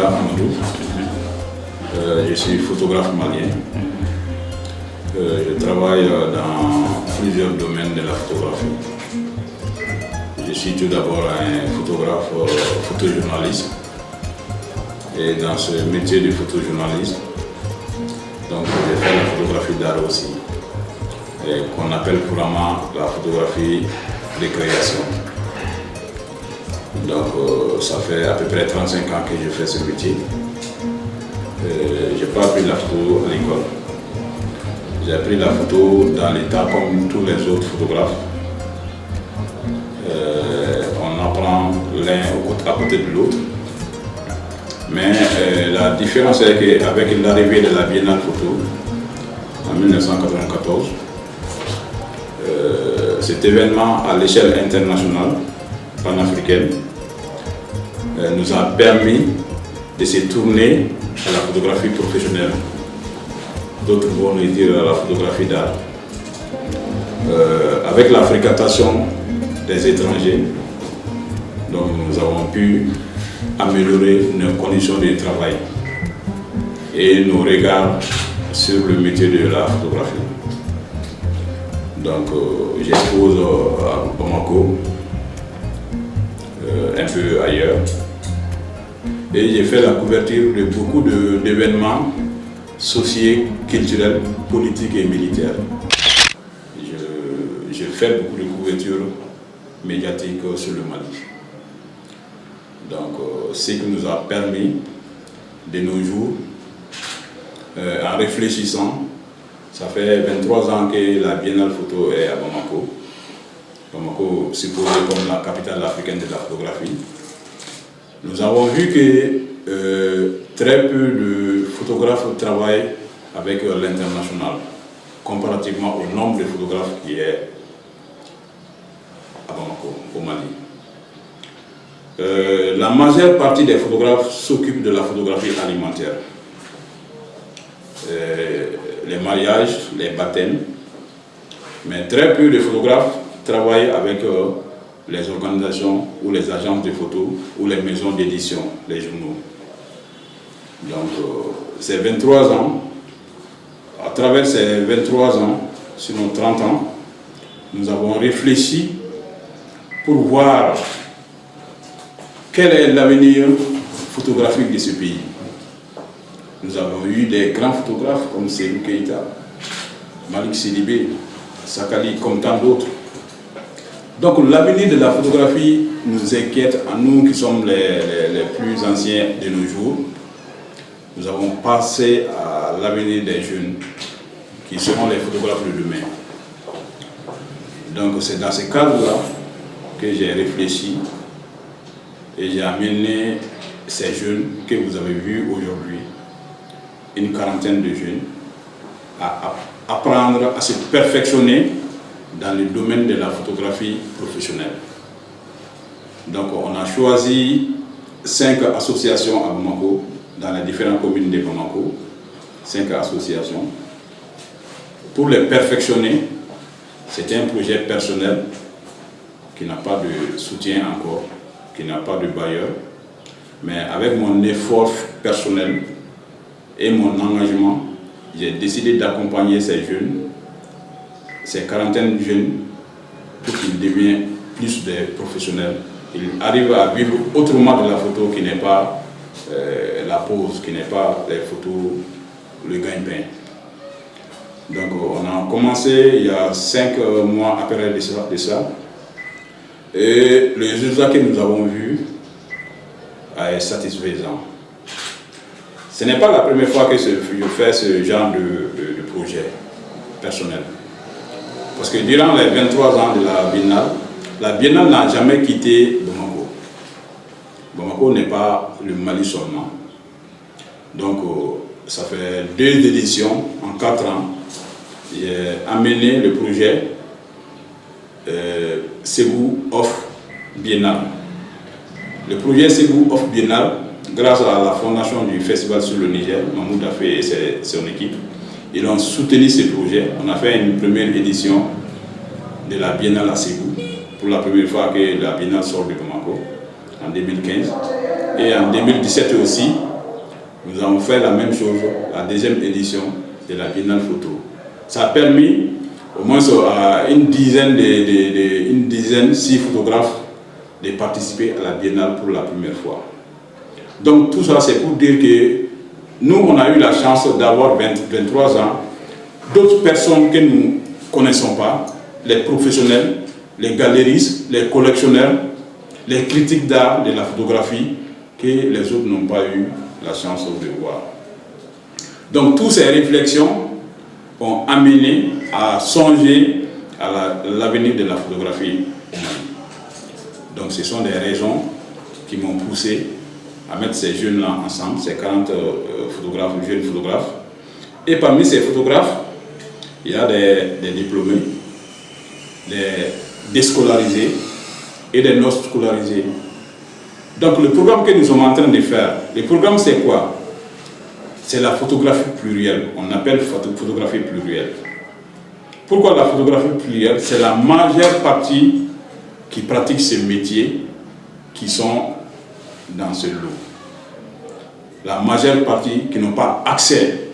Amadou. Je suis photographe malien. Je travaille dans plusieurs domaines de la photographie. Je suis tout d'abord un photographe photojournaliste. Et dans ce métier de photojournaliste, donc j'ai fait la photographie d'art aussi, qu'on appelle couramment la photographie de création. Donc ça fait à peu près 35 ans que je fais ce métier. Je n'ai pas appris la photo à l'école. J'ai appris la photo dans l'état comme tous les autres photographes. On apprend l'un à côté de l'autre. Mais la différence est qu'avec l'arrivée de la Biennale photo en 1994, cet événement à l'échelle internationale, panafricaine, nous a permis de se tourner à la photographie professionnelle. D'autres vont le dire à la photographie d'art. Avec la fréquentation des étrangers, donc nous avons pu améliorer nos conditions de travail et nos regards sur le métier de la photographie. Donc j'expose à Bamako, un peu ailleurs, et j'ai fait la couverture de beaucoup d'événements sociaux, culturels, politiques et militaires. Je fais beaucoup de couvertures médiatiques sur le Mali. Donc, ce qui nous a permis, de nos jours, en réfléchissant, ça fait 23 ans que la Biennale photo est à Bamako. Bamako, supposé comme la capitale africaine de la photographie. Nous avons vu que très peu de photographes travaillent avec l'international, comparativement au nombre de photographes qui est à Bamako, au Mali. La majeure partie des photographes s'occupent de la photographie alimentaire. Les mariages, les baptêmes, mais très peu de photographes travaillent avec les organisations ou les agences de photos ou les maisons d'édition, les journaux. Donc, ces 23 ans, à travers ces 23 ans, sur nos 30 ans, nous avons réfléchi pour voir quel est l'avenir photographique de ce pays. Nous avons eu des grands photographes comme Serou Keïta, Malik Sidibé, Sakali, comme tant d'autres. Donc l'avenir de la photographie nous inquiète à nous qui sommes les plus anciens de nos jours. Nous avons passé à l'avenir des jeunes qui seront les photographes de demain. Donc c'est dans ce cadre-là que j'ai réfléchi et j'ai amené ces jeunes que vous avez vus aujourd'hui, une quarantaine de jeunes, à apprendre à se perfectionner dans le domaine de la photographie professionnelle. Donc on a choisi 5 associations à Bamako, dans les différentes communes de Bamako, 5 associations. Pour les perfectionner, c'était un projet personnel qui n'a pas de soutien encore, qui n'a pas de bailleur, mais avec mon effort personnel et mon engagement, j'ai décidé d'accompagner ces jeunes, ces quarantaines de jeunes, pour qu'ils deviennent plus des professionnels. Ils arrivent à vivre autrement de la photo qui n'est pas la pose, qui n'est pas les photos, le gagne-pain. Donc on a commencé il y a 5 mois après de ça. Et le résultat que nous avons vu est satisfaisant. Ce n'est pas la première fois que je fais ce genre de projet personnel. Parce que durant les 23 ans de la Biennale n'a jamais quitté Bamako. Bamako n'est pas le Mali seulement. Donc ça fait 2 éditions en 4 ans. J'ai amené le projet Ségou Off Biennale. Le projet Ségou Off Biennale, grâce à la fondation du Festival sur le Niger, Mahmoud Afé et son équipe, ils ont soutenu ce projet. On a fait une première édition de la Biennale à Ségou, pour la première fois que la Biennale sort de Bamako, en 2015. Et en 2017 aussi, nous avons fait la même chose, la deuxième édition de la Biennale Photo. Ça a permis au moins à une dizaine, 6 photographes de participer à la Biennale pour la première fois. Donc tout ça, c'est pour dire que nous, on a eu la chance d'avoir 23 ans, d'autres personnes que nous ne connaissons pas, les professionnels, les galeristes, les collectionneurs, les critiques d'art de la photographie, que les autres n'ont pas eu la chance de voir. Donc toutes ces réflexions ont amené à songer à l'avenir de la photographie au Mali. Donc ce sont des raisons qui m'ont poussé à mettre ces jeunes-là ensemble, ces 40 photographes, jeunes photographes. Et parmi ces photographes, il y a des diplômés, des déscolarisés et des non scolarisés. Donc le programme que nous sommes en train de faire, le programme c'est quoi? C'est la photographie plurielle, on appelle photographie plurielle. Pourquoi la photographie plurielle? C'est la majeure partie qui pratique ce métier qui sont dans ce lot. La majeure partie qui n'ont pas accès,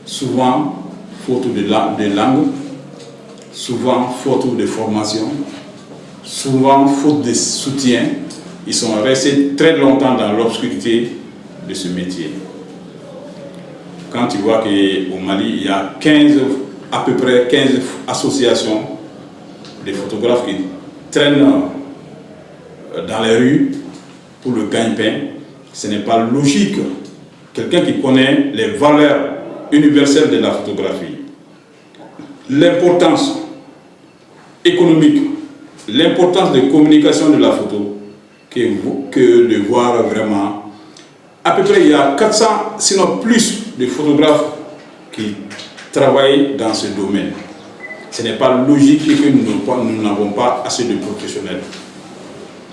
souvent faute de langue, souvent faute de formation, souvent faute de soutien, ils sont restés très longtemps dans l'obscurité de ce métier. Quand tu vois qu'au Mali, il y a à peu près 15 associations de photographes qui traînent dans les rues pour le gagne-pain, ce n'est pas logique. Quelqu'un qui connaît les valeurs universelles de la photographie, l'importance économique, l'importance de communication de la photo, que de voir vraiment. À peu près, il y a 400, sinon plus, de photographes qui travaillent dans ce domaine. Ce n'est pas logique que nous n'avons pas assez de professionnels.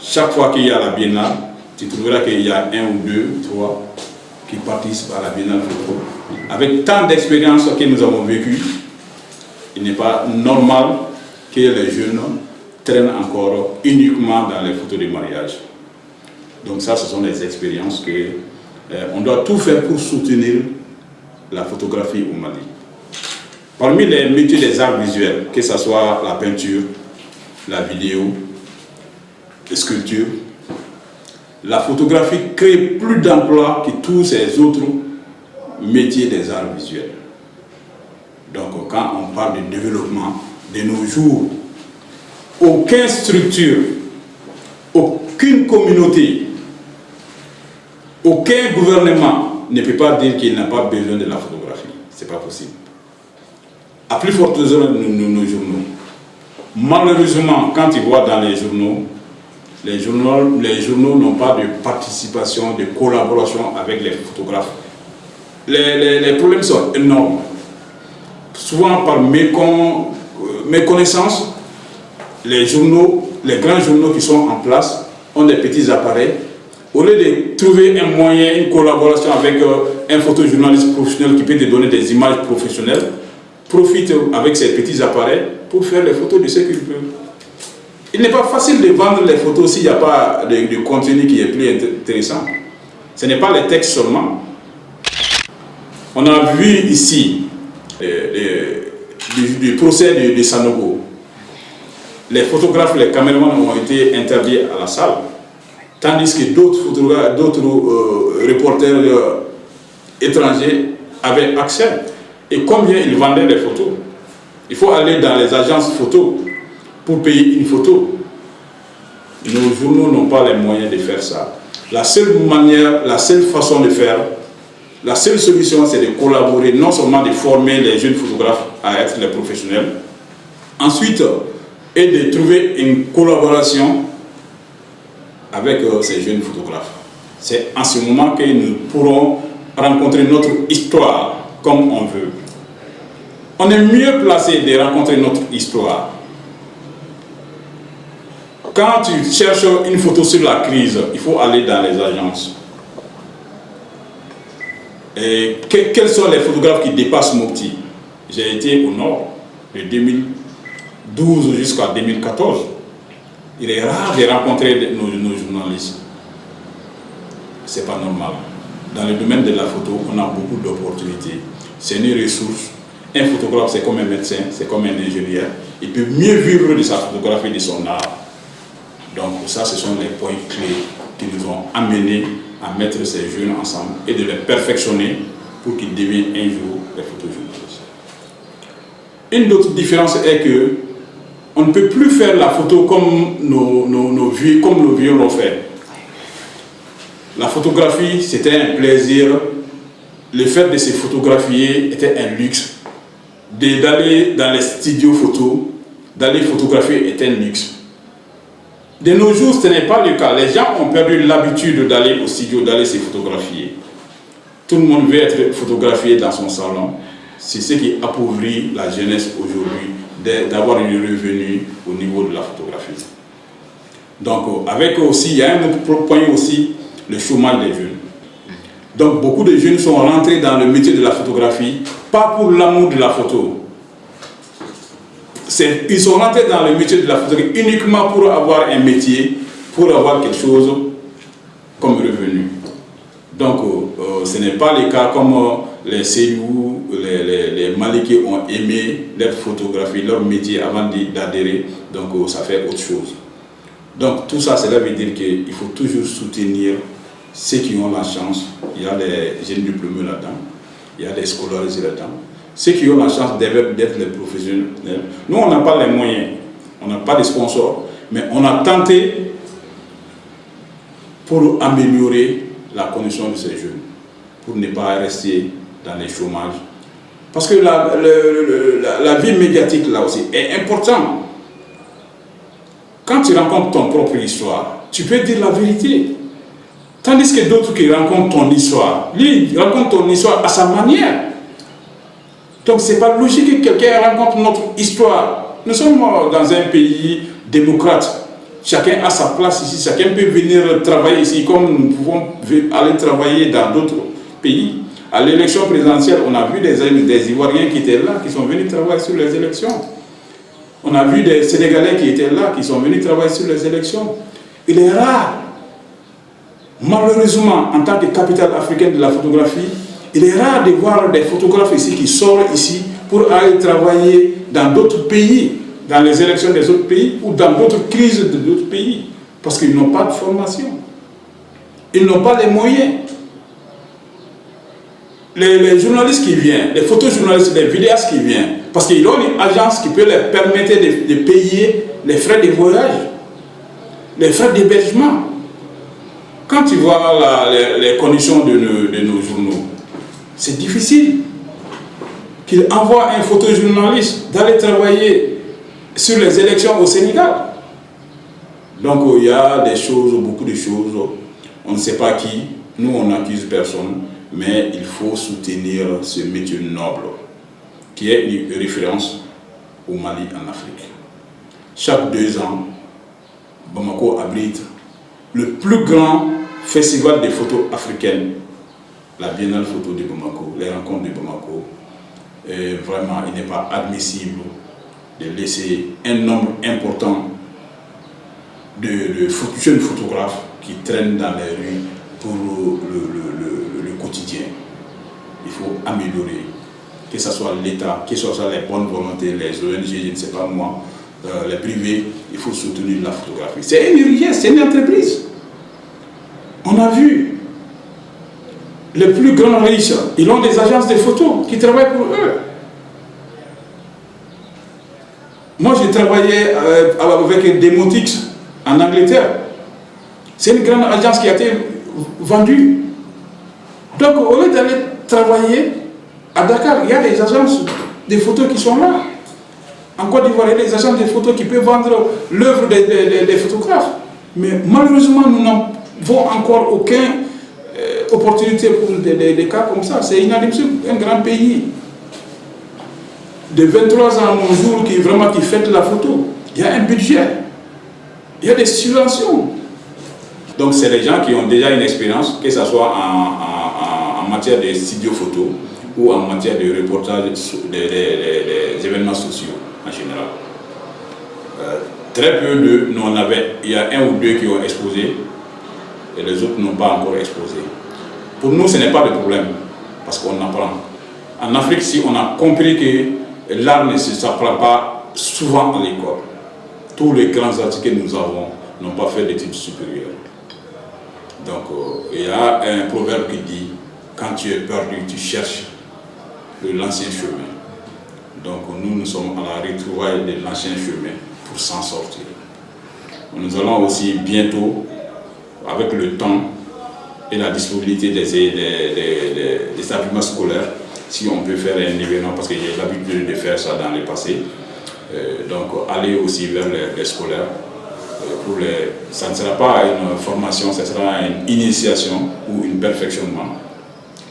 Chaque fois qu'il y a la Biennale, tu trouveras qu'il y a 1 ou 2, 3 qui participent à la Biennale Photo. Avec tant d'expériences que nous avons vécues, il n'est pas normal que les jeunes traînent encore uniquement dans les photos de mariage. Donc ça, ce sont des expériences on doit tout faire pour soutenir la photographie au Mali. Parmi les métiers des arts visuels, que ce soit la peinture, la vidéo, la sculpture, la photographie crée plus d'emplois que tous ces autres métiers des arts visuels. Donc quand on parle de développement, de nos jours, aucune structure, aucune communauté, aucun gouvernement ne peut pas dire qu'il n'a pas besoin de la photographie. Ce n'est pas possible. À plus forte raison, nos journaux. Malheureusement, quand tu vois dans les journaux n'ont pas de participation, de collaboration avec les photographes. Les problèmes sont énormes. Souvent par méconnaissance, les grands journaux qui sont en place ont des petits appareils. Au lieu de trouver un moyen, une collaboration avec un photojournaliste professionnel qui peut te donner des images professionnelles, profite avec ces petits appareils pour faire les photos de ce qu'il peut. Il n'est pas facile de vendre les photos s'il n'y a pas de contenu qui est plus intéressant. Ce n'est pas les textes seulement. On a vu ici du procès de Sanogo. Les photographes, les caméramans ont été interdits à la salle. Tandis que d'autres reporters étrangers avaient accès. Et combien ils vendaient les photos? Il faut aller dans les agences photo pour payer une photo. Nos journaux n'ont pas les moyens de faire ça. La seule manière, la seule façon de faire, la seule solution, c'est de collaborer, non seulement de former les jeunes photographes à être les professionnels, ensuite, et de trouver une collaboration avec ces jeunes photographes. C'est en ce moment que nous pourrons rencontrer notre histoire comme on veut. On est mieux placé de rencontrer notre histoire. Quand tu cherches une photo sur la crise, il faut aller dans les agences. Et quels sont les photographes qui dépassent Mopti? J'ai été au nord de 2012 jusqu'à 2014. Il est rare de rencontrer nos journalistes. C'est pas normal. dans le domaine de la photo, on a beaucoup d'opportunités. C'est une ressource. Un photographe, c'est comme un médecin, c'est comme un ingénieur. Il peut mieux vivre de sa photographie et de son art. Donc ça, ce sont les points clés qui nous ont amenés à mettre ces jeunes ensemble et de les perfectionner pour qu'ils deviennent un jour des photojournalistes. Une autre différence est que on ne peut plus faire la photo comme nos vieux l'ont fait. La photographie, c'était un plaisir. Le fait de se photographier était un luxe. D'aller dans les studios photo, d'aller photographier était un luxe. De nos jours, ce n'est pas le cas. Les gens ont perdu l'habitude d'aller au studio, d'aller se photographier. Tout le monde veut être photographié dans son salon. C'est ce qui appauvrit la jeunesse aujourd'hui, d'avoir une revenu au niveau de la photographie. Donc, avec aussi, il y a un autre point aussi, le chômage des jeunes. Donc, beaucoup de jeunes sont rentrés dans le métier de la photographie, pas pour l'amour de la photo. Ils sont rentrés dans le métier de la photographie uniquement pour avoir un métier, pour avoir quelque chose comme revenu. Donc, ce n'est pas le cas comme les Seydou, les Malikés ont aimé leur photographie, leur métier avant d'adhérer. Donc, ça fait autre chose. Donc, tout ça, cela veut dire qu'il faut toujours soutenir ceux qui ont la chance. Il y a des jeunes diplômés là-dedans, il y a des scolarisés là-dedans. Ceux qui ont la chance d'être les professionnels. Nous, on n'a pas les moyens, on n'a pas de sponsors, mais on a tenté pour améliorer la condition de ces jeunes, pour ne pas rester dans les chômages. Parce que la vie médiatique, là aussi, est importante. Quand tu rencontres ton propre histoire, tu peux dire la vérité. Tandis que d'autres qui racontent ton histoire, lui, il raconte ton histoire à sa manière. Donc, ce n'est pas logique que quelqu'un raconte notre histoire. Nous sommes dans un pays démocrate. Chacun a sa place ici. Chacun peut venir travailler ici comme nous pouvons aller travailler dans d'autres pays. À l'élection présidentielle, on a vu des Ivoiriens qui étaient là, qui sont venus travailler sur les élections. On a vu des Sénégalais qui étaient là, qui sont venus travailler sur les élections. Il est rare, malheureusement, en tant que capitale africaine de la photographie, il est rare de voir des photographes ici qui sortent ici pour aller travailler dans d'autres pays, dans les élections des autres pays ou dans d'autres crises de d'autres pays, parce qu'ils n'ont pas de formation. Ils n'ont pas les moyens. Les journalistes qui viennent, les photojournalistes, les vidéastes qui viennent, parce qu'ils ont une agence qui peut leur permettre de payer les frais de voyage, les frais d'hébergement. Quand tu vois les conditions de nos journaux, c'est difficile qu'ils envoient un photojournaliste d'aller travailler sur les élections au Sénégal. Donc il y a des choses, beaucoup de choses, on ne sait pas qui, nous on n'accuse personne, mais il faut soutenir ce métier noble qui est une référence au Mali en Afrique. Chaque 2 ans, Bamako abrite le plus grand festival de photos africaines, la Biennale photo de Bamako, les rencontres de Bamako. Et vraiment, il n'est pas admissible de laisser un nombre important de jeunes photographes qui traînent dans les rues pour le quotidien. Il faut améliorer, que ce soit l'État, que ce soit les bonnes volontés, les ONG, je ne sais pas moi, les privés, il faut soutenir la photographie. C'est une richesse, c'est une entreprise. On a vu les plus grands riches, ils ont des agences de photos qui travaillent pour eux. Moi, j'ai travaillé avec Demotix en Angleterre. C'est une grande agence qui a été vendue. Donc, au lieu d'aller travailler à Dakar, il y a des agences de photos qui sont là. En Côte d'Ivoire, il y a des agences de photos qui peuvent vendre l'œuvre des photographes. Mais malheureusement, nous n'avons encore aucune opportunité pour des cas comme ça. C'est inadmissible, un grand pays de 23 ans à mon jour qui fête la photo. Il y a un budget, il y a des subventions. Donc c'est les gens qui ont déjà une expérience, que ce soit en matière de studio photo ou en matière de reportage des événements sociaux en général. Très peu il y a 1 ou 2 qui ont exposé et les autres n'ont pas encore exposé. Pour nous, ce n'est pas de problème, parce qu'on apprend. En Afrique, si on a compris que l'art ne s'apprend pas souvent à l'école, tous les grands artistes que nous avons n'ont pas fait d'études supérieures. Donc, il y a un proverbe qui dit, quand tu es perdu, tu cherches l'ancien chemin. Donc, nous sommes à la retrouvaille de l'ancien chemin pour s'en sortir. Nous allons aussi bientôt, avec le temps et la disponibilité des établissements scolaires, si on peut faire un événement, parce que j'ai l'habitude de faire ça dans le passé, donc aller aussi vers les scolaires. Ça ne sera pas une formation, ce sera une initiation ou un perfectionnement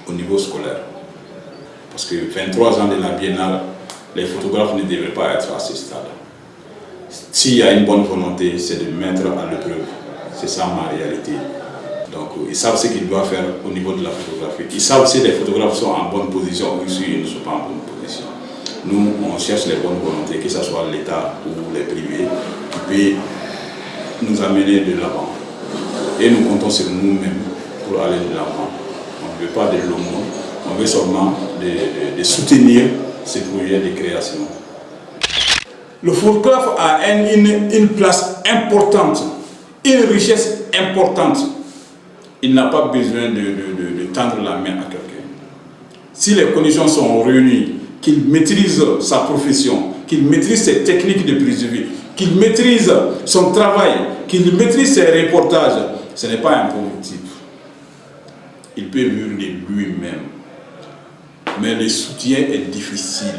au niveau scolaire. Parce que 23 ans de la Biennale, les photographes ne devraient pas être à ce stade. S'il y a une bonne volonté, c'est de mettre à l'épreuve. C'est ça ma réalité. Donc ils savent ce qu'ils doivent faire au niveau de la photographie. Ils savent si les photographes sont en bonne position ou si ils ne sont pas en bonne position. Nous, on cherche les bonnes volontés, que ce soit l'État ou les privés, qui peuvent nous amener de l'avant. Et nous comptons sur nous-mêmes pour aller de l'avant. On ne veut pas de l'aumône, on veut seulement de soutenir ces projets de création. Le photographe a une place importante, une richesse importante. Il n'a pas besoin de tendre la main à quelqu'un. Si les conditions sont réunies, qu'il maîtrise sa profession, qu'il maîtrise ses techniques de prise de vue, qu'il maîtrise son travail, qu'il maîtrise ses reportages, ce n'est pas un pauvre type. Il peut vivre de lui-même. Mais le soutien est difficile.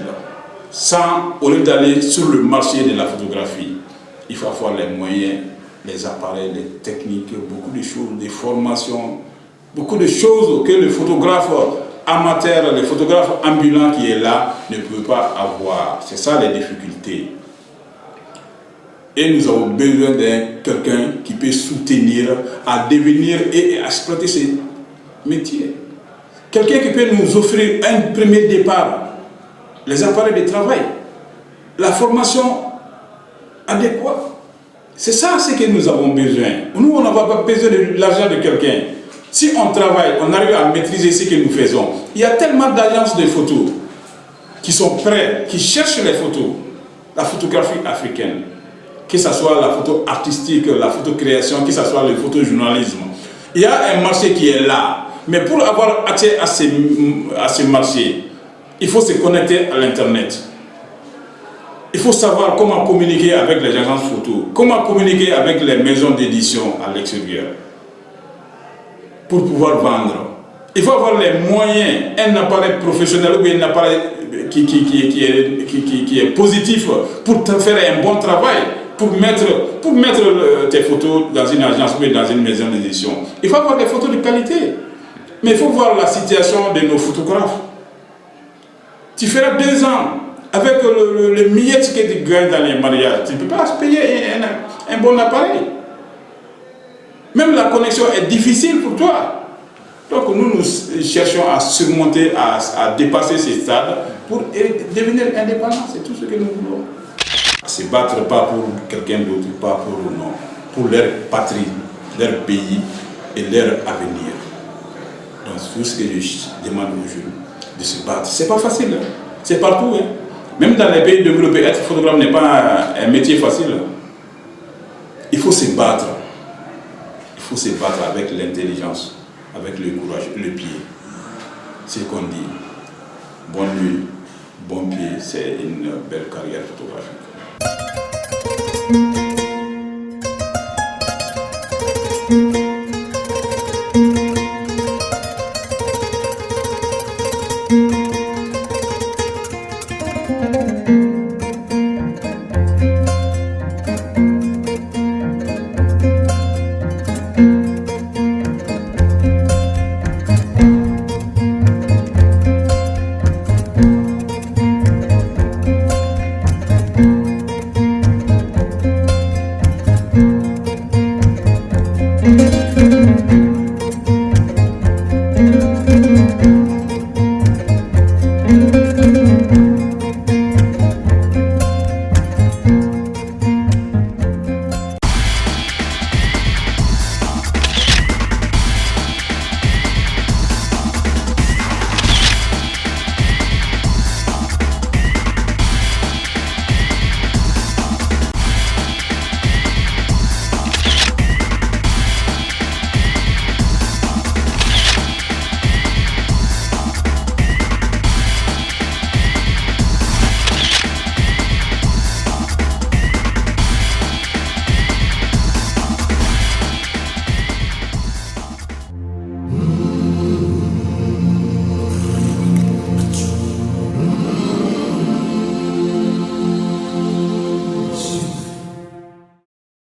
Au lieu d'aller sur le marché de la photographie, il faut avoir les moyens, les appareils, les techniques, beaucoup de choses, des formations, beaucoup de choses que le photographe amateur, le photographe ambulant qui est là ne peut pas avoir. C'est ça les difficultés. Et nous avons besoin de quelqu'un qui peut soutenir à devenir et exploiter ce métier. Quelqu'un qui peut nous offrir un premier départ, les appareils de travail, la formation adéquate. C'est ça ce que nous avons besoin. Nous, on n'a pas besoin de l'argent de quelqu'un. Si on travaille, on arrive à maîtriser ce que nous faisons. Il y a tellement d'agences de photos qui sont prêtes, qui cherchent les photos, la photographie africaine, que ce soit la photo artistique, la photocréation, que ce soit le photojournalisme. Il y a un marché qui est là. Mais pour avoir accès à ce marché, il faut se connecter à l'Internet. Il faut savoir comment communiquer avec les agences photo, comment communiquer avec les maisons d'édition à l'extérieur pour pouvoir vendre. Il faut avoir les moyens, un appareil professionnel ou un appareil qui est positif pour te faire un bon travail, pour mettre tes photos dans une agence ou dans une maison d'édition. Il faut avoir des photos de qualité. Mais il faut voir la situation de nos photographes. Tu feras 2 ans avec le miette que tu gagnes dans les mariages. Tu ne peux pas se payer un bon appareil. Même la connexion est difficile pour toi. Donc nous cherchons à surmonter, à dépasser ces stades pour devenir indépendants. C'est tout ce que nous voulons. Se battre pas pour quelqu'un d'autre, pas pour nous, pour leur patrie, leur pays et leur avenir. Donc tout ce que je demande aux jeunes, de se battre. C'est pas facile, hein. C'est partout. Hein. Même dans les pays développés, être photographe n'est pas un métier facile. Il faut se battre. Il faut se battre avec l'intelligence, avec le courage, le pied. C'est ce qu'on dit. Bonne nuit, bon pied, c'est une belle carrière photographique.